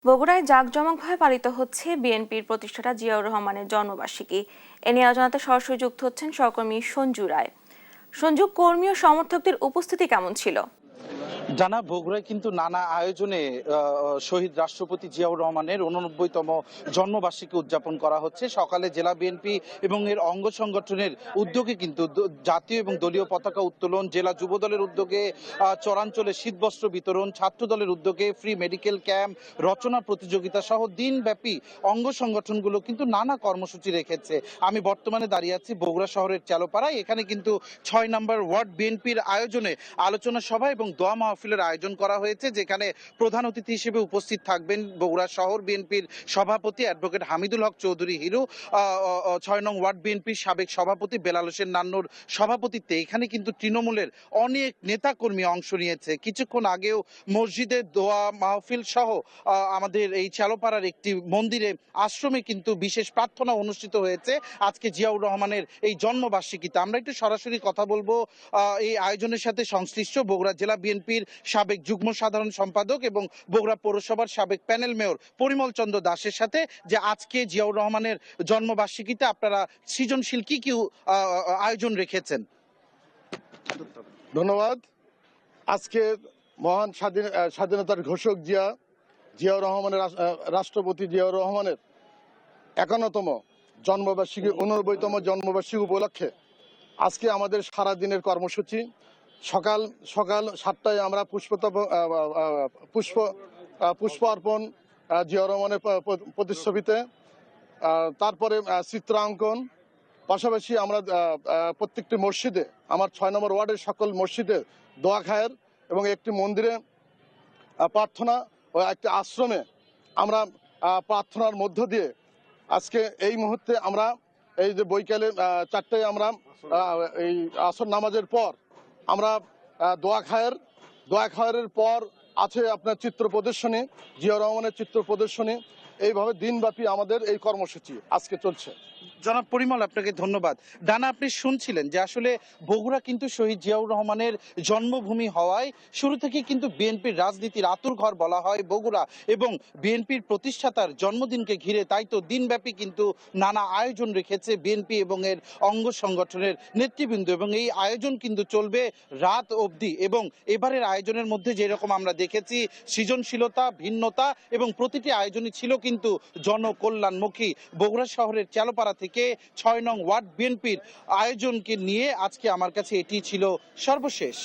বগুড়ায় জাঁকজমকভাবে পালিত হচ্ছে বিএনপির প্রতিষ্ঠাতা জিয়াউর রহমানের জন্মবার্ষিকী। এ নিয়ে আলোচনাতে সরাসরি যুক্ত হচ্ছেন সহকর্মী সঞ্জু রায়। সঞ্জু, কর্মী ও সমর্থকদের উপস্থিতি কেমন ছিল? জানা বগুড়ায় কিন্তু নানা আয়োজনে শহীদ রাষ্ট্রপতি জিয়াউর রহমানের 89তম জন্মবার্ষিকী উদযাপন করা হচ্ছে। সকালে জেলা বিএনপি এবং এর অঙ্গ সংগঠনের উদ্যোগে কিন্তু জাতীয় এবং দলীয় পতাকা উত্তোলন, জেলা যুব দলের উদ্যোগে চরাঞ্চলে শীতবস্ত্র বিতরণ, ছাত্র দলের উদ্যোগে ফ্রি মেডিকেল ক্যাম্প, রচনা প্রতিযোগিতা সহ দিনব্যাপী অঙ্গ সংগঠনগুলো কিন্তু নানা কর্মসূচি রেখেছে। আমি বর্তমানে দাঁড়িয়ে আছি বগুড়া শহরের চালোপাড়ায়। এখানে কিন্তু 6 নম্বর ওয়ার্ড বিএনপির আয়োজনে আলোচনা সভা এবং দোয়া মাহফিলের আয়োজন করা হয়েছে, যেখানে প্রধান অতিথি হিসেবে উপস্থিত থাকবেন বগুড়া শহর বিএনপির সভাপতি অ্যাডভোকেট হামিদুল হক চৌধুরী হিরু, 6 নং ওয়ার্ড বিএনপির সাবেক সভাপতি বেলাল হোসেন নান্নুর সভাপতিত্বে এখানে কিন্তু তৃণমূলের অনেক নেতাকর্মী অংশ নিয়েছে। কিছুক্ষণ আগেও মসজিদে দোয়া মাহফিল সহ আমাদের এই চালোপাড়ার একটি মন্দিরে আশ্রমে কিন্তু বিশেষ প্রার্থনা অনুষ্ঠিত হয়েছে আজকে জিয়াউর রহমানের এই জন্মবার্ষিকীতে। আমরা একটু সরাসরি কথা বলবো এই আয়োজনের সাথে সংশ্লিষ্ট বগুড়া জেলা বিএনপির সাবেক যুগ্ম সাধারণ সম্পাদক এবং বগুড়া পৌরসভার সাবেক প্যানেল মেয়র পরিমল চন্দ্র দাসের সাথে, যে আজকে জিয়াউর রহমানের জন্মবার্ষিকীতে আপনারা সৃজনশীল কি কি আয়োজন রেখেছেন। ধন্যবাদ। আজকে মহান স্বাধীনতার ঘোষক জিয়াউর রহমানের রাষ্ট্রপতি জিয়াউর রহমানের 51তম জন্মবার্ষিকী 89তম জন্মবার্ষিকী উপলক্ষে আজকে আমাদের সারাদিনের কর্মসূচি সকাল সকাল 7টায় আমরা পুষ্প অর্পণ জিয়াউর রহমানের প্রতিচ্ছবিতে, তারপরে চিত্রাঙ্কন, পাশাপাশি আমরা প্রত্যেকটি মসজিদে, আমার 6 নম্বর ওয়ার্ডের সকল মসজিদে দোয়া খায়ের এবং একটি মন্দিরে প্রার্থনা ও একটি আশ্রমে আমরা প্রার্থনার মধ্য দিয়ে আজকে এই মুহূর্তে আমরা এই যে বৈকালে 4টায় আমরা এই আসর নামাজের পর আমরা দোয়া খায়ের পর আছে আপনার চিত্র প্রদর্শনী, জিয়াউর রহমানের চিত্র প্রদর্শনী। এইভাবে দিনব্যাপী আমাদের এই কর্মসূচি আজকে চলছে। জনাব পরিমল, আপনাকে ধন্যবাদ। ডানা, আপনি শুনছিলেন যে আসলে বগুড়া কিন্তু শহীদ জিয়াউর রহমানের জন্মভূমি হওয়ায় শুরু থেকে কিন্তু বিএনপির রাজনীতির আতুরঘর বলা হয় বগুড়া, এবং বিএনপির প্রতিষ্ঠাতার জন্মদিনকে ঘিরে তাই তো দিনব্যাপী কিন্তু নানা আয়োজন রেখেছে বিএনপি এবং এর অঙ্গ সংগঠনের নেতৃবৃন্দ, এবং এই আয়োজন কিন্তু চলবে রাত অবধি। এবং এবারের আয়োজনের মধ্যে যেরকম আমরা দেখেছি সৃজনশীলতা, ভিন্নতা এবং প্রতিটি আয়োজনই ছিল কিন্তু জনকল্যাণমুখী। বগুড়া শহরের চালোপাড়া থেকে 6 নং ওয়ার্ড বিএনপির আয়োজনকে নিয়ে আজকে আমার কাছে এটি ছিল সর্বশেষ।